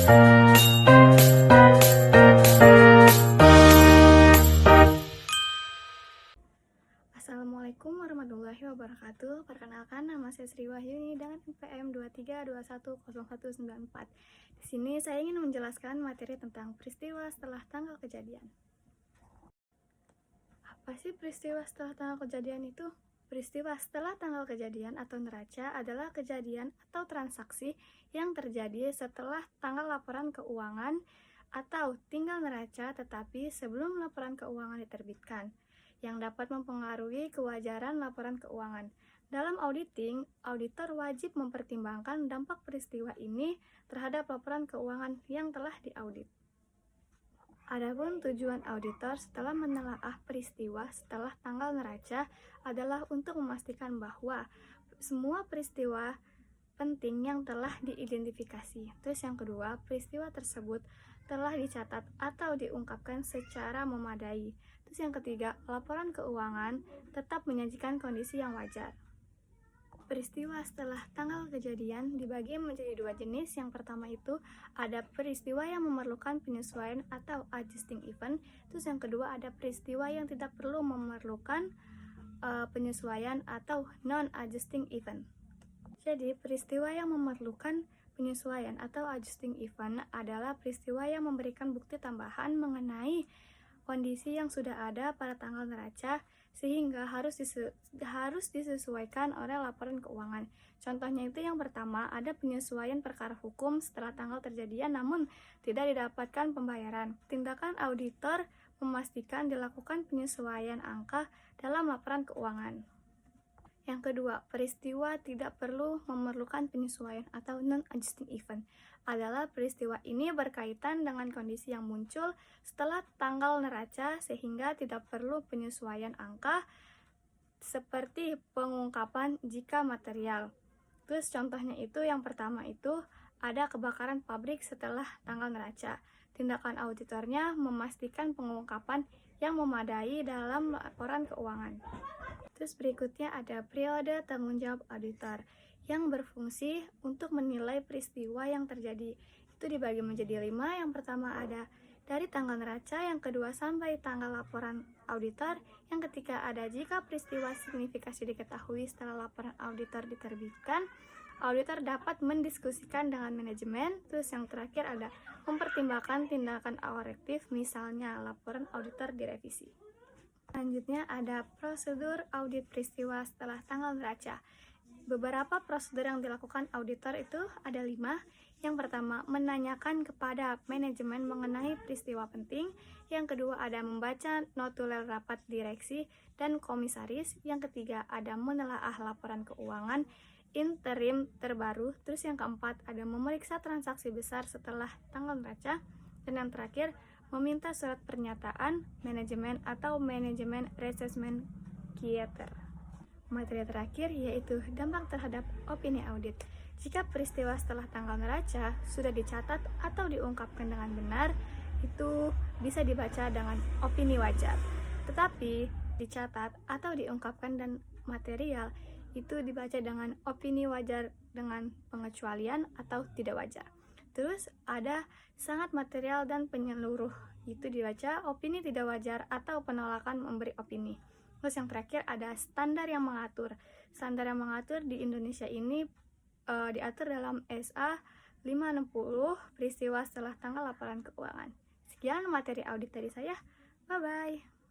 Assalamualaikum warahmatullahi wabarakatuh. Perkenalkan, nama saya Sri Wahyuni dengan NPM 23210194. Di sini saya ingin menjelaskan materi tentang peristiwa setelah tanggal kejadian. Apa sih peristiwa setelah tanggal kejadian itu? Peristiwa setelah tanggal kejadian atau neraca adalah kejadian atau transaksi yang terjadi setelah tanggal laporan keuangan atau tinggal neraca tetapi sebelum laporan keuangan diterbitkan, yang dapat mempengaruhi kewajaran laporan keuangan. Dalam auditing, auditor wajib mempertimbangkan dampak peristiwa ini terhadap laporan keuangan yang telah diaudit. Adapun tujuan auditor setelah menelaah peristiwa setelah tanggal neraca adalah untuk memastikan bahwa semua peristiwa penting yang telah diidentifikasi. Terus yang kedua, peristiwa tersebut telah dicatat atau diungkapkan secara memadai. Terus yang ketiga, laporan keuangan tetap menyajikan kondisi yang wajar. Peristiwa setelah tanggal kejadian dibagi menjadi dua jenis. Yang pertama itu ada peristiwa yang memerlukan penyesuaian atau adjusting event. Terus yang kedua ada peristiwa yang tidak perlu memerlukan penyesuaian atau non-adjusting event. Jadi peristiwa yang memerlukan penyesuaian atau adjusting event adalah peristiwa yang memberikan bukti tambahan mengenai kondisi yang sudah ada pada tanggal neraca sehingga harus disesuaikan oleh laporan keuangan. Contohnya itu yang pertama ada penyesuaian perkara hukum setelah tanggal terjadian namun tidak didapatkan pembayaran. Tindakan auditor memastikan dilakukan penyesuaian angka dalam laporan keuangan. Yang kedua, peristiwa tidak perlu memerlukan penyesuaian atau non-adjusting event adalah peristiwa ini berkaitan dengan kondisi yang muncul setelah tanggal neraca sehingga tidak perlu penyesuaian angka seperti pengungkapan jika material. Terus contohnya itu yang pertama itu ada kebakaran pabrik setelah tanggal neraca. Tindakan auditornya memastikan pengungkapan yang memadai dalam laporan keuangan. Terus berikutnya ada periode tanggung jawab auditor yang berfungsi untuk menilai peristiwa yang terjadi. Itu dibagi menjadi 5. Yang pertama ada dari tanggal neraca, yang kedua sampai tanggal laporan auditor, yang ketiga ada jika peristiwa signifikasi diketahui setelah laporan auditor diterbitkan, auditor dapat mendiskusikan dengan manajemen. Terus yang terakhir ada mempertimbangkan tindakan korektif, misalnya laporan auditor direvisi. Selanjutnya ada prosedur audit peristiwa setelah tanggal neraca. Beberapa prosedur yang dilakukan auditor itu ada 5. Yang pertama, menanyakan kepada manajemen mengenai peristiwa penting. Yang kedua, ada membaca notulen rapat direksi dan komisaris. Yang ketiga, ada menelaah laporan keuangan interim terbaru. Terus yang keempat, ada memeriksa transaksi besar setelah tanggal neraca. Dan yang terakhir, meminta surat pernyataan manajemen atau manajemen reassessment theater. Materi terakhir yaitu dampak terhadap opini audit. Jika peristiwa setelah tanggal neraca sudah dicatat atau diungkapkan dengan benar, itu bisa dibaca dengan opini wajar. Tetapi dicatat atau diungkapkan dan material itu dibaca dengan opini wajar dengan pengecualian atau tidak wajar. Terus ada sangat material dan penyeluruh, itu dibaca opini tidak wajar atau penolakan memberi opini. Terus yang terakhir ada standar yang mengatur. Standar yang mengatur di Indonesia ini diatur dalam SA 560 peristiwa setelah tanggal laporan keuangan. Sekian materi audit dari saya. Bye-bye.